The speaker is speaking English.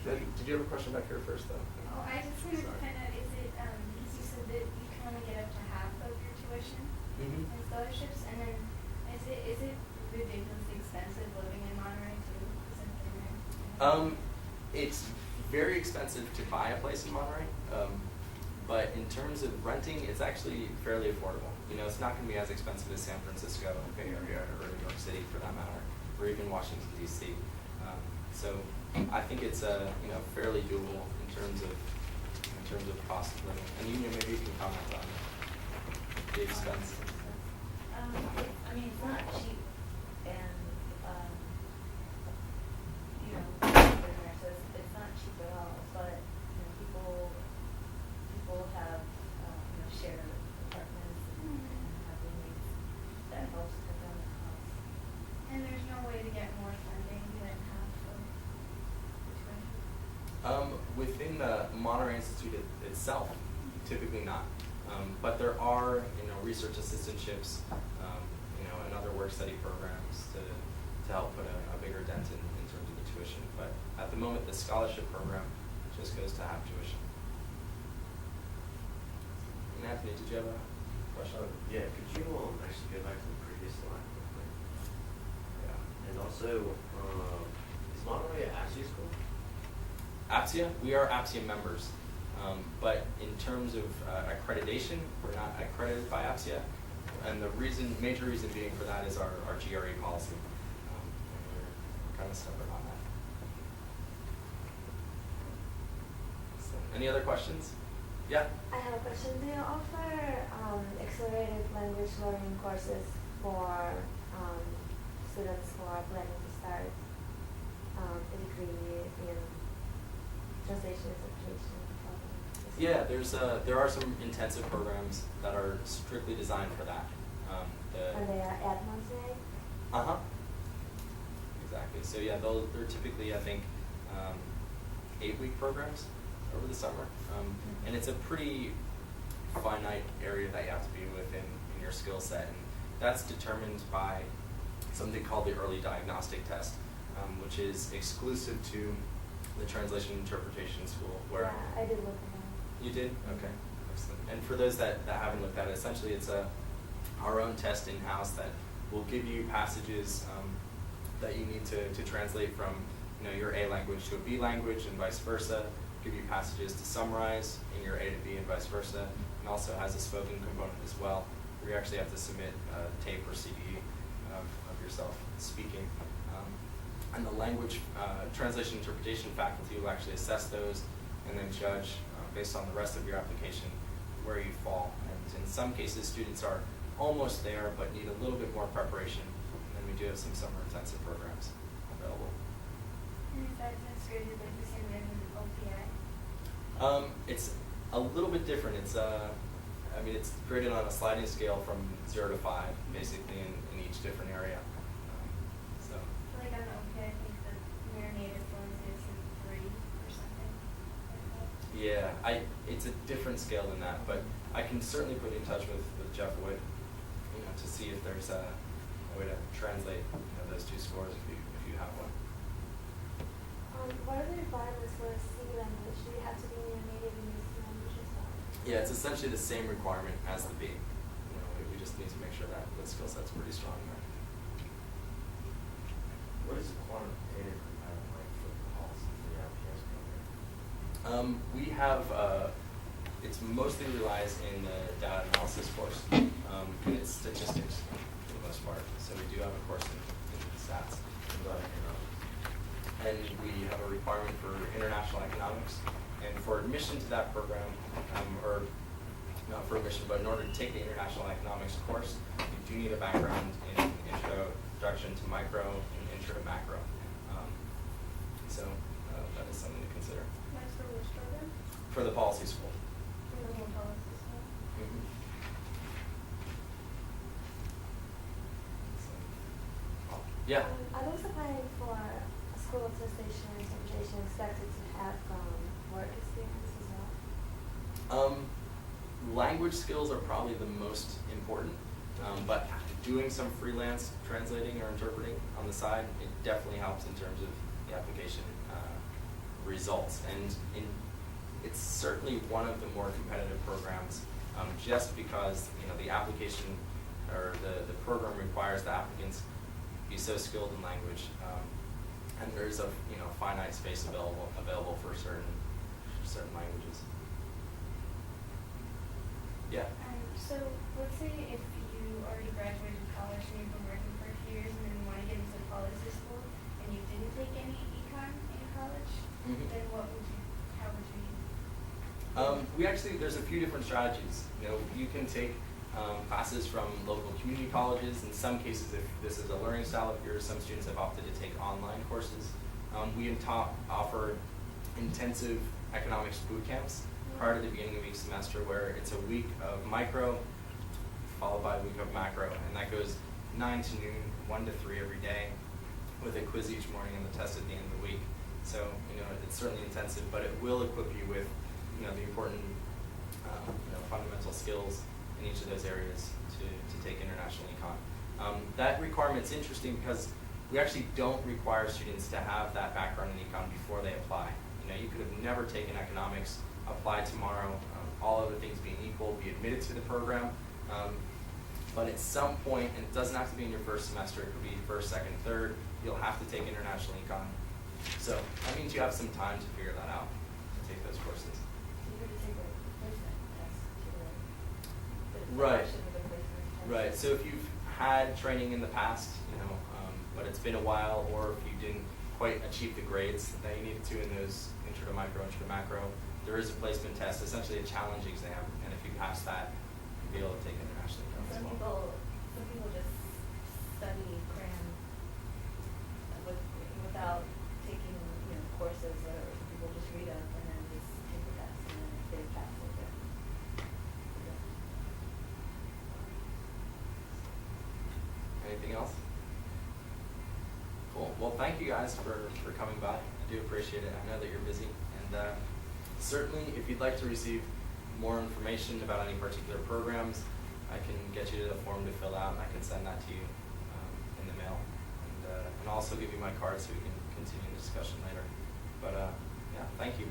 Did you have a question back here first, though? Oh, I just wanted to find out, is it, because you said that you can only get up to half of your tuition Mm-hmm. and scholarships, and then is it ridiculously expensive living in Monterey too? Is it there? It's very expensive to buy a place in Monterey, but in terms of renting, it's actually fairly affordable. You know, it's not going to be as expensive as San Francisco, Bay Area, or New York City for that matter, or even Washington D.C. So I think it's fairly doable in terms of cost of living. And maybe you can comment on the expense. It's not cheap, and so it's not cheap at all. But people have shared apartments and have roommates that helps cut down the cost. And there's no way to get more funding than half of the tuition? Within the Monterey Institute itself, typically not. But there are, research assistantships, and other work-study programs to help put a bigger dent in terms of the tuition. But at the moment, the scholarship program just goes to half tuition. And Anthony, did you have a question? Yeah, could you actually go back to the previous slide real quick? Yeah. And also, is Monterey an APSIA school? APSIA, we are APSIA members, but in terms of accreditation, we're not accredited by APSIA, and the major reason being for that is our GRE policy. And we're kind of separate on that. So, any other questions? Yeah? I have a question. Do you offer accelerated language learning courses for students who are planning to start a degree in translation interpretation? Yeah, there are some intensive programs that are strictly designed for that. And they are at Monterey? Uh-huh. Exactly. So yeah, they're typically, I think, 8-week programs over the summer. And it's a pretty finite area that you have to be within in your skill set. And that's determined by something called the early diagnostic test, which is exclusive to the translation interpretation school. Where Yeah, I did look at that. You did? Okay. Excellent. And for those that haven't looked at it, essentially it's our own test in-house that will give you passages that you need to translate from your A language to a B language and vice versa, give you passages to summarize in your A to B and vice versa, and also has a spoken component as well, where you actually have to submit a tape or CD of yourself speaking. And the language translation interpretation faculty will actually assess those and then judge based on the rest of your application where you fall. And in some cases, students are almost there but need a little bit more preparation. And we do have some summer intensive programs available. And is that graded like the same way as an OPI? It's a little bit different. It's it's graded on a sliding scale from 0 to 5, basically in each different area. So. Like on OPI, I think the mere native fluency is like 3 or something. Yeah, it's a different scale than that, but I can certainly put you in touch with Jeff Wood, to see if there's a way to translate those two scores if you have one. What are the requirements for a C language? Do you have to be in your native English language as well? Yeah, it's essentially the same requirement as the B. We just need to make sure that the skill set's pretty strong there. What is the quantitative component like for the policy for the LPS program? We have, it's mostly relies in the data analysis course, and it's statistics for the most part. So we do have a course in stats. And we have a requirement for international economics. And for admission to that program, or not for admission, but in order to take the international economics course, you do need a background in introduction to micro and intro to macro. So that is something to consider. That's for which program? For the policy school. For the whole policy school? Mm-hmm. So, yeah. Are those applying for a school of translation and interpretation expected to have work experience as well? Language skills are probably the most important, but doing some freelance translating or interpreting on the side, it definitely helps in terms of the application results. And it's certainly one of the more competitive programs, just because the application or the program requires the applicants be so skilled in language, and there's a finite space available for certain languages. Yeah. So let's say if you already graduated college and you've been working for a few years and then you want to get into policy school and you didn't take any econ in college, Mhm. then how would you? There's a few different strategies. You can take classes from local community colleges. In some cases, if this is a learning style of yours, some students have opted to take online courses. We offer intensive economics boot camps prior to the beginning of each semester, where it's a week of micro followed by a week of macro, and that goes 9 to noon, 1 to 3 every day, with a quiz each morning and the test at the end of the week. So it's certainly intensive, but it will equip you with the important fundamental skills in each of those areas to take international econ. That requirement's interesting because we actually don't require students to have that background in econ before they apply. You could have never taken economics, apply tomorrow, all other things being equal, be admitted to the program. But at some point, and it doesn't have to be in your first semester, it could be first, second, third, you'll have to take international econ. So that means you have some time to figure that out, to take those courses. You have to take a placement test to Right. the placement test. Right. So if you've had training in the past, but it's been a while, or if you didn't quite achieve the grades that you needed to in those intro to micro, intro to macro, there is a placement test, essentially a challenge exam, and if you pass that, you'll be able to take international econ as well. Some people just study cram without taking courses, or some people just read up and then just take the test, and then if they pass it, then. Anything else? Cool. Well, thank you guys for coming by. I do appreciate it. I know that you're busy. And certainly, if you'd like to receive more information about any particular programs, I can get you to the form to fill out, and I can send that to you in the mail. And also give you my card so we can continue the discussion later. But yeah, thank you.